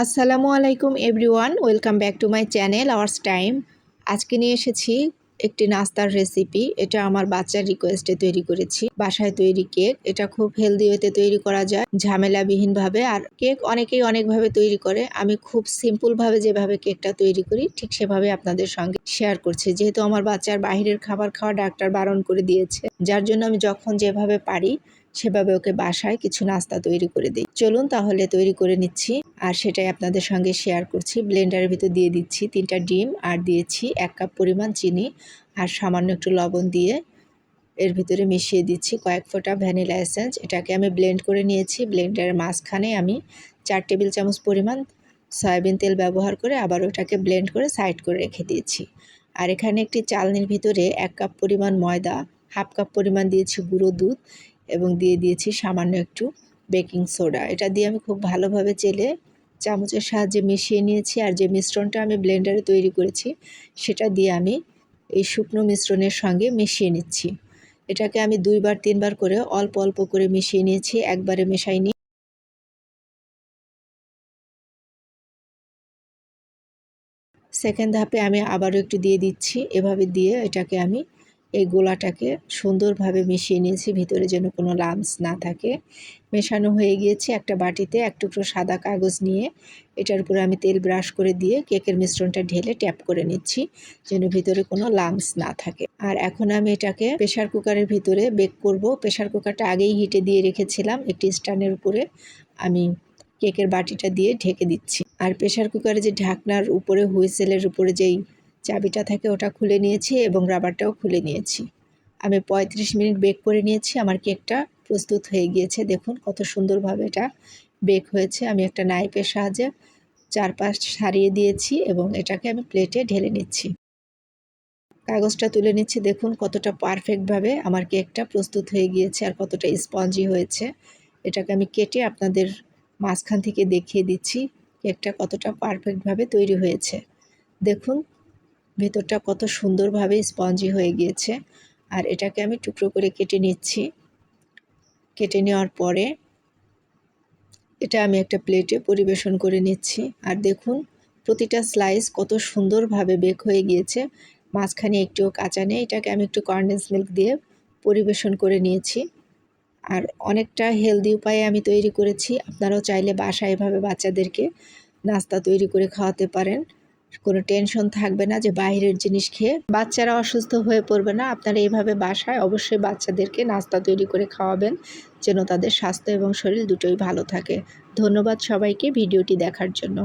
আসসালামু আলাইকুম everyone, welcome back to my channel hours time. আজকে নিয়ে এসেছি একটি নাস্তার রেসিপি। এটা আমার বাচ্চার রিকোয়েস্টে তৈরি করেছি। বাসায় তৈরি কেক। এটা খুব হেলদি ওয়েতে তৈরি করা যায়, ঝামেলাবিহীনভাবে। আর কেক অনেকেই অনেকভাবে তৈরি করে। আমি খুব সিম্পলভাবে যেভাবে কেকটা তৈরি করি ঠিক সেভাবে আপনাদের সঙ্গে শেয়ার করছি। যেহেতু আমার বাচ্চার বাইরের খাবার খাওয়া ডাক্তার বারণ করে দিয়েছে, যার জন্য আমি যখন যেভাবে পারি সেভাবে ওকে বাসায় কিছু নাস্তা তৈরি করে দিই। চলুন তাহলে তৈরি করে নিচ্ছি, আর সেটাই আপনাদের সঙ্গে শেয়ার করছি। ব্লেন্ডারের ভিতর দিয়ে দিচ্ছি 3টা ডিম, আর দিয়েছি 1 কাপ পরিমাণ চিনি, আর সামান্য একটু লবণ দিয়ে এর ভিতরে মিশিয়ে দিচ্ছি কয়েক ফোঁটা ভ্যানিলা এসেন্স। এটাকে আমি ব্লেন্ড করে নিয়েছি। ব্লেন্ডারের মাঝখানে আমি 4 টেবিল চামচ পরিমাণ সয়াবিন তেল ব্যবহার করে আবার ওটাকে ব্লেন্ড করে সাইড করে রেখে দিয়েছি। আর এখানে একটি চালনির ভিতরে 1 কাপ পরিমাণ ময়দা, হাফ কাপ পরিমাণ দিয়েছি গুঁড়ো দুধ, এবং দিয়ে দিয়েছি সামান্য একটু বেকিং সোডা। এটা দিয়ে আমি খুব ভালোভাবে চেলে চামচের সাহায্যে মিশিয়ে নিয়েছি। আর যে মিশ্রণটা আমি ব্লেন্ডারে তৈরি করেছি সেটা দিয়ে আমি এই শুকনো মিশ্রণের সঙ্গে মিশিয়ে নিচ্ছি। এটাকে আমি 2বার 3বার করে অল্প অল্প করে মিশিয়ে নিয়েছি, একবারে মেশাইনি। সেকেন্ড ধাপে আমি আবারও একটু দিয়ে দিচ্ছি। এভাবে দিয়ে এটাকে আমি এই গোলাটাকে সুন্দরভাবে মিশিয়ে নিয়েছি, ভিতরে যেন কোনো লাম্পস না থাকে। মেশানো হয়ে গিয়েছে। একটা বাটিতে এক টুকরো সাদা কাগজ নিয়ে এটার উপরে আমি তেল ব্রাশ করে দিয়ে কেকের মিশ্রণটা ঢেলে ট্যাপ করে নিচ্ছি, যেন ভিতরে কোনো লাম্পস না থাকে। আর এখন আমি এটাকে প্রেশার কুকারের ভিতরে বেক করব। প্রেশার কুকারটা আগেই হিটে দিয়ে রেখেছিলাম। একটি স্ট্যান্ডের উপরে আমি কেকের বাটিটা দিয়ে ঢেকে দিচ্ছি। আর প্রেশার কুকারে যে ঢাকনার উপরে হুইসেলের উপরে যেই চাবিটা থাকে ওটা খুলে নিয়েছি, এবং রাবারটাও খুলে নিয়েছি। আমি 35 মিনিট বেক করে নিয়েছি। আমার কেকটা প্রস্তুত হয়ে গিয়েছে। দেখুন কত সুন্দরভাবে এটা বেক হয়েছে। আমি একটা নাইফের সাহায্যে চারপাশ সারিয়ে দিয়েছি, এবং এটাকে আমি প্লেটে ঢেলে নিচ্ছি। কাগজটা তুলে নিচ্ছি। দেখুন কতটা পারফেক্টভাবে আমার কেকটা প্রস্তুত হয়ে গিয়েছে, আর কতটা স্পঞ্জি হয়েছে। এটাকে আমি কেটে আপনাদের মাঝখান থেকে দেখিয়ে দিচ্ছি কেকটা কতটা পারফেক্টভাবে তৈরি হয়েছে। দেখুন ভেতরটা কত সুন্দরভাবে স্পঞ্জি হয়ে গিয়েছে। আর এটাকে আমি টুকরো করে কেটে নিচ্ছি। কেটে নেওয়ার পরে এটা আমি একটা প্লেটে পরিবেশন করে নিচ্ছি। আর দেখুন প্রতিটা স্লাইস কত সুন্দরভাবে বেক হয়ে গিয়েছে, মাঝখানে একটুও কাঁচা নেই। এটাকে আমি একটু কনডেন্স মিল্ক দিয়ে পরিবেশন করে নিয়েছি। আর অনেকটা হেলদি উপায়ে আমি তৈরি করেছি। আপনারাও চাইলে বাসায় এভাবে বাচ্চাদেরকে নাস্তা তৈরি করে খাওয়াতে পারেন। কোনো টেনশন থাকবে না যে বাইরের জিনিস খেয়ে বাচ্চারা অসুস্থ হয়ে পড়বে না। আপনারা এইভাবে বাসায় অবশ্যই বাচ্চাদেরকে নাস্তা তৈরি করে খাওয়াবেন, যেন তাদের স্বাস্থ্য এবং শরীর দুটোই ভালো থাকে। ধন্যবাদ সবাইকে ভিডিওটি দেখার জন্য।